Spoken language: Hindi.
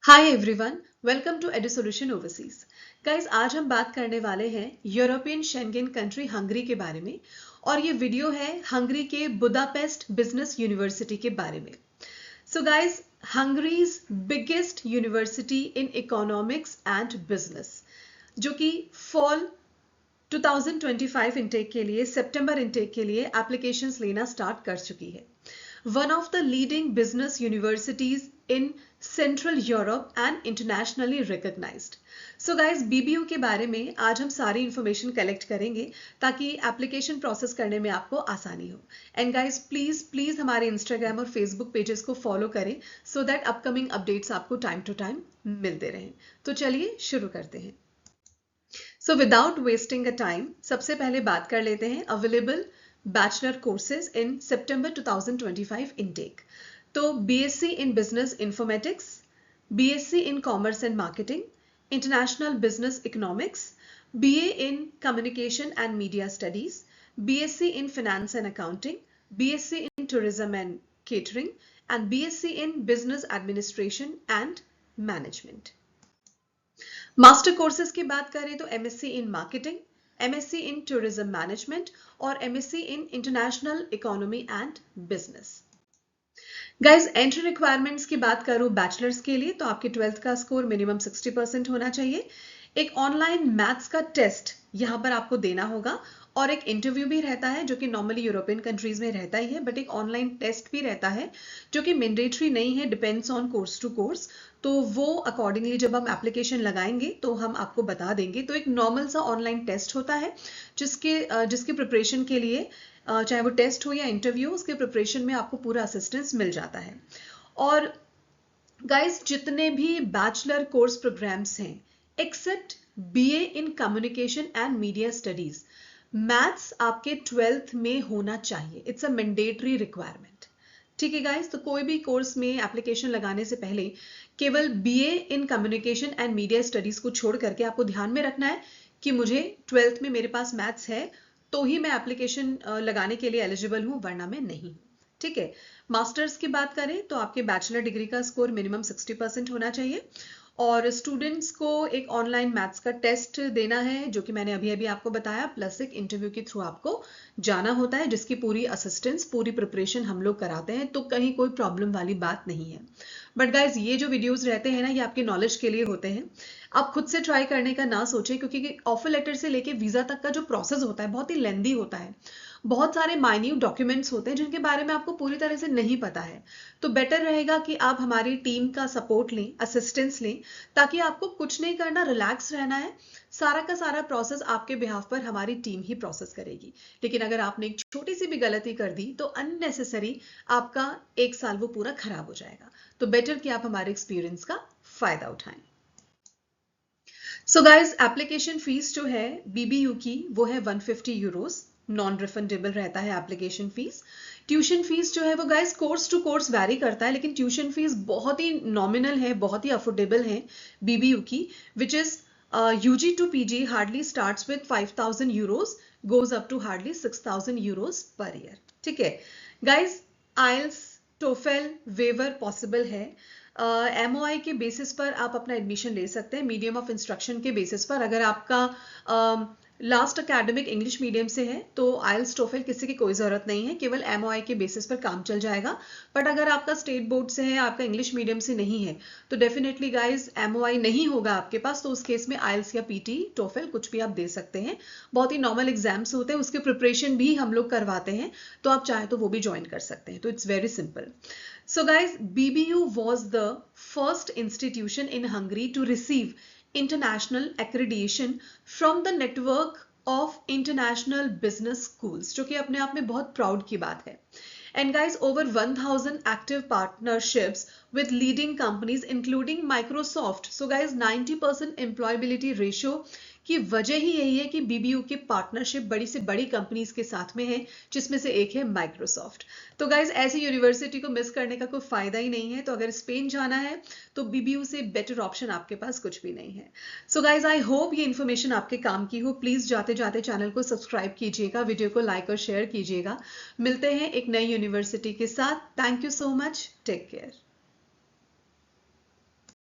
Hi everyone, welcome to Edusolution overseas. Guys, आज हम बात करने वाले हैं यूरोपियन शेंगेन कंट्री हंगरी के बारे में। और ये वीडियो है हंगरी के बुडापेस्ट बिजनेस यूनिवर्सिटी के बारे में। So guys, Hungary's biggest university in economics and business, जो कि फॉल 2025 इंटेक के लिए, सितंबर इंटेक के लिए एप्लीकेशंस लेना स्टार्ट कर चुकी है। One of the leading business universities in central Europe and internationally recognised. So guys, BBU के बारे में आज हम सारी इंफॉर्मेशन कलेक्ट करेंगे ताकि एप्लीकेशन प्रोसेस करने में आपको आसानी हो। एंड गाइस, प्लीज प्लीज हमारे इंस्टाग्राम और फेसबुक पेजेस को फॉलो करें सो दैट अपकमिंग अपडेट्स आपको टाइम टू टाइम मिलते रहें। तो चलिए शुरू करते हैं। So without wasting a time, सबसे पहले बात कर लेते हैं अवेलेबल बैचलर कोर्सेज इन सितंबर 2025 इनटेक। तो BSc in business informatics, BSc in commerce and marketing, international business economics, BA in communication and media studies, BSc in finance and accounting, BSc in tourism and catering and BSc in business administration and management. Master courses की बात करें तो MSc in marketing, MSc in tourism management और MSc in international economy and business. Guys, entry requirements की बात करूं बैचलर्स के लिए तो आपके 12th का स्कोर मिनिमम 60% होना चाहिए। एक ऑनलाइन मैथ्स का टेस्ट यहां पर आपको देना होगा और एक इंटरव्यू भी रहता है जो कि नॉर्मली यूरोपियन कंट्रीज में रहता ही है, बट एक ऑनलाइन टेस्ट भी रहता है जो कि मैंडेटरी नहीं है, depends on course to course. तो वो अकॉर्डिंगली जब हम एप्लीकेशन लगाएंगे तो हम आपको बता देंगे। तो एक नॉर्मल सा ऑनलाइन टेस्ट होता है जिसके प्रिपरेशन के लिए चाहे वो टेस्ट हो या इंटरव्यू, उसके प्रिपरेशन में आपको पूरा असिस्टेंस मिल जाता है। और गाइस, जितने भी बैचलर कोर्स प्रोग्राम्स हैं except BA in communication and media studies, maths आपके 12th में होना चाहिए। It's a mandatory requirement. ठीक है गाइस, तो कोई भी कोर्स में एप्लीकेशन लगाने से पहले केवल BA in communication and media studies को छोड़ करके आपको ध्यान में रखना है कि मुझे 12th में मेरे पास मैथ्स है तो ही मैं एप्लीकेशन लगाने के लिए एलिजिबल हूं, वरना मैं नहीं हूं। ठीक है। मास्टर्स की बात करें तो आपके बैचलर डिग्री का स्कोर मिनिमम 60% होना चाहिए और स्टूडेंट्स को एक ऑनलाइन मैथ्स का टेस्ट देना है जो कि मैंने अभी अभी आपको बताया, प्लस एक इंटरव्यू के थ्रू आपको जाना होता है जिसकी पूरी असिस्टेंस, पूरी प्रिपरेशन हम लोग कराते हैं। तो कहीं कोई प्रॉब्लम वाली बात नहीं है। बट गाइज, ये जो वीडियोस रहते हैं ना, ये आपके नॉलेज के लिए होते हैं। आप खुद से ट्राई करने का ना सोचें, क्योंकि ऑफर लेटर से लेके वीजा तक का जो प्रोसेस होता है बहुत ही लेंदी होता है। बहुत सारे माइन्यूट डॉक्यूमेंट्स होते हैं जिनके बारे में आपको पूरी तरह से नहीं पता है। तो बेटर रहेगा कि आप हमारी टीम का सपोर्ट लें, असिस्टेंस लें, ताकि आपको कुछ नहीं करना, रिलैक्स रहना है। सारा का सारा प्रोसेस आपके बिहाफ पर हमारी टीम ही प्रोसेस करेगी। लेकिन अगर आपने एक छोटी सी भी गलती कर दी तो अननेसेसरी आपका 1 साल वो पूरा खराब हो जाएगा। तो बेटर कि आप हमारे एक्सपीरियंस का फायदा उठाएं। सो गाइज, एप्लीकेशन फीस जो है बीबीयू की वो है 150 यूरोज, नॉन रिफंडेबल रहता है एप्लीकेशन फीस। ट्यूशन फीस जो है वो guys course to course vary करता है, लेकिन ट्यूशन फीस बहुत ही नॉमिनल है, बहुत ही अफोर्डेबल है बीबीयू की, which is UG to PG hardly starts with 5000 euros, goes up to hardly 6000 euros per year. ठीक है guys, IELTS, TOEFL, waiver possible है। एमओआई के बेसिस पर आप अपना एडमिशन ले सकते हैं, मीडियम ऑफ इंस्ट्रक्शन के बेसिस पर। अगर आपका लास्ट अकेडमिक इंग्लिश मीडियम से है तो आइल्स, टोफेल किसी की कोई जरूरत नहीं है, केवल एमओआई के बेसिस पर काम चल जाएगा। बट अगर आपका स्टेट बोर्ड से है, आपका इंग्लिश मीडियम से नहीं है, तो डेफिनेटली गाइज एमओआई नहीं होगा आपके पास, तो उस केस में आइल्स या पीटी, टोफेल कुछ भी आप दे सकते हैं। बहुत ही नॉर्मल एग्जाम्स होते हैं, उसके प्रिपरेशन भी हम लोग करवाते हैं, तो आप चाहे तो वो भी ज्वाइन कर सकते हैं। तो it's very simple. So guys, BBU was the first institution in Hungary to receive international accreditation from the network of international business schools, जो कि अपने आप में बहुत प्राउड की बात है। And guys, over 1000 active partnerships with leading companies including Microsoft. So guys, 90% employability ratio की वजह ही यही है कि बीबीयू की पार्टनरशिप बड़ी से बड़ी कंपनीज के साथ में है, जिसमें से एक है माइक्रोसॉफ्ट। तो गाइज, ऐसी यूनिवर्सिटी को मिस करने का कोई फायदा ही नहीं है। तो अगर स्पेन जाना है तो बीबीयू से बेटर ऑप्शन आपके पास कुछ भी नहीं है। सो गाइज, आई होप ये इन्फॉर्मेशन आपके काम की हो। प्लीज जाते जाते चैनल को सब्सक्राइब कीजिएगा, वीडियो को लाइक और शेयर कीजिएगा। मिलते हैं एक नई यूनिवर्सिटी के साथ। Thank you so much, take care.